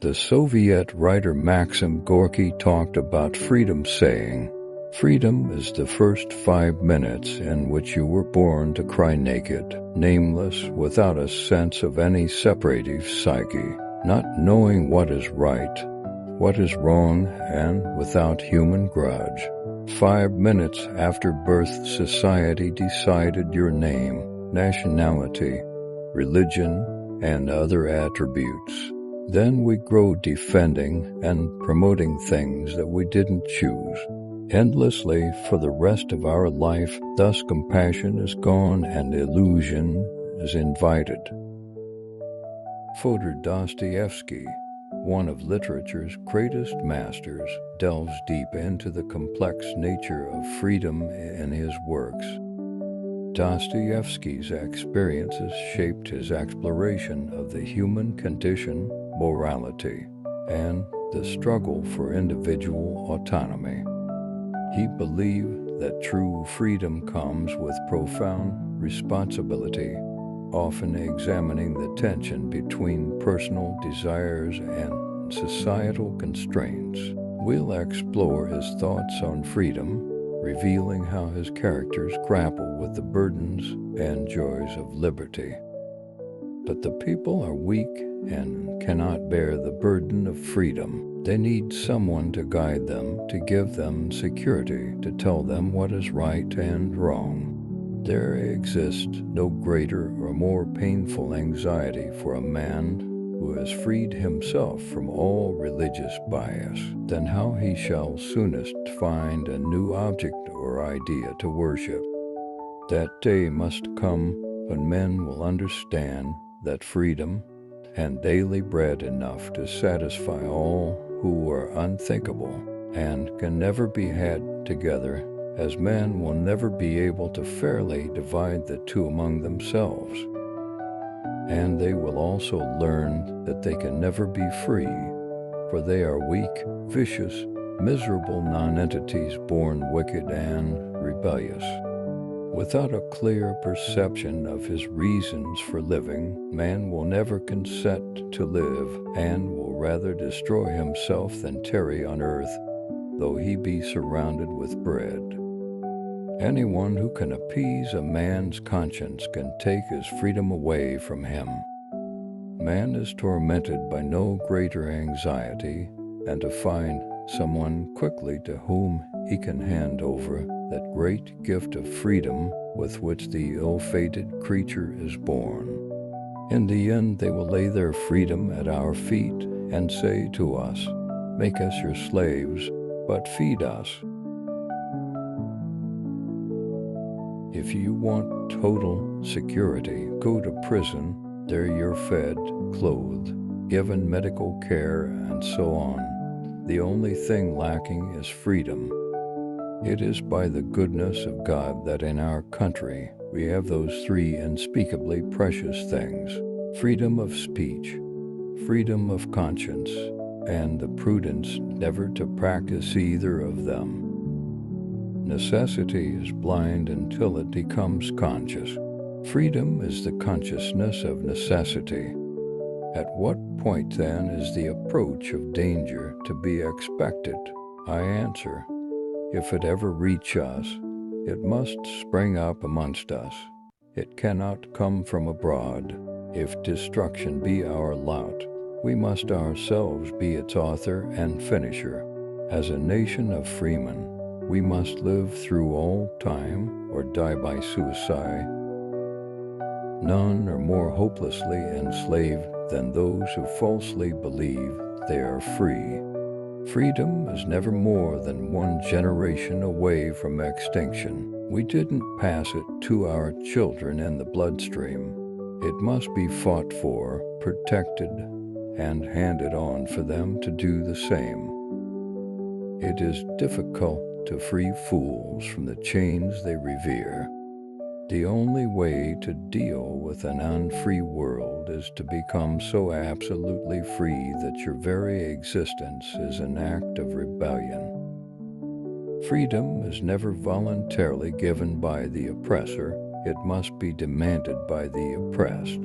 The Soviet writer Maxim Gorky talked about freedom, saying, "Freedom is the first 5 minutes in which you were born to cry naked, nameless, without a sense of any separative psyche, not knowing what is right, what is wrong, and without human grudge. 5 minutes after birth, society decided your name, nationality, religion, and other attributes. Then we grow defending and promoting things that we didn't choose, endlessly for the rest of our life. Thus compassion is gone and illusion is invited." Fyodor Dostoevsky, one of literature's greatest masters, delves deep into the complex nature of freedom in his works. Dostoevsky's experiences shaped his exploration of the human condition, morality, and the struggle for individual autonomy. He believed that true freedom comes with profound responsibility, often examining the tension between personal desires and societal constraints. We'll explore his thoughts on freedom, revealing how his characters grapple with the burdens and joys of liberty. But the people are weak and cannot bear the burden of freedom. They need someone to guide them, to give them security, to tell them what is right and wrong. There exists no greater or more painful anxiety for a man who has freed himself from all religious bias than how he shall soonest find a new object or idea to worship. That day must come when men will understand that freedom and daily bread enough to satisfy all who are unthinkable and can never be had together, as men will never be able to fairly divide the two among themselves. And they will also learn that they can never be free, for they are weak, vicious, miserable non-entities born wicked and rebellious. Without a clear perception of his reasons for living, man will never consent to live and will rather destroy himself than tarry on earth, though he be surrounded with bread. Anyone who can appease a man's conscience can take his freedom away from him. Man is tormented by no greater anxiety than to find someone quickly to whom he can hand over that great gift of freedom with which the ill-fated creature is born. In the end, they will lay their freedom at our feet and say to us, "Make us your slaves, but feed us." If you want total security, go to prison. There you're fed, clothed, given medical care, and so on. The only thing lacking is freedom. It is by the goodness of God that in our country we have those three unspeakably precious things: freedom of speech, freedom of conscience, and the prudence never to practice either of them. Necessity is blind until it becomes conscious. Freedom is the consciousness of necessity. At what point, then, is the approach of danger to be expected? I answer, if it ever reach us, it must spring up amongst us. It cannot come from abroad. If destruction be our lot, we must ourselves be its author and finisher. As a nation of freemen, we must live through all time or die by suicide. None are more hopelessly enslaved than those who falsely believe they are free. Freedom is never more than one generation away from extinction. We didn't pass it to our children in the bloodstream. It must be fought for, protected, and handed on for them to do the same. It is difficult to free fools from the chains they revere. The only way to deal with an unfree world is to become so absolutely free that your very existence is an act of rebellion. Freedom is never voluntarily given by the oppressor. It must be demanded by the oppressed.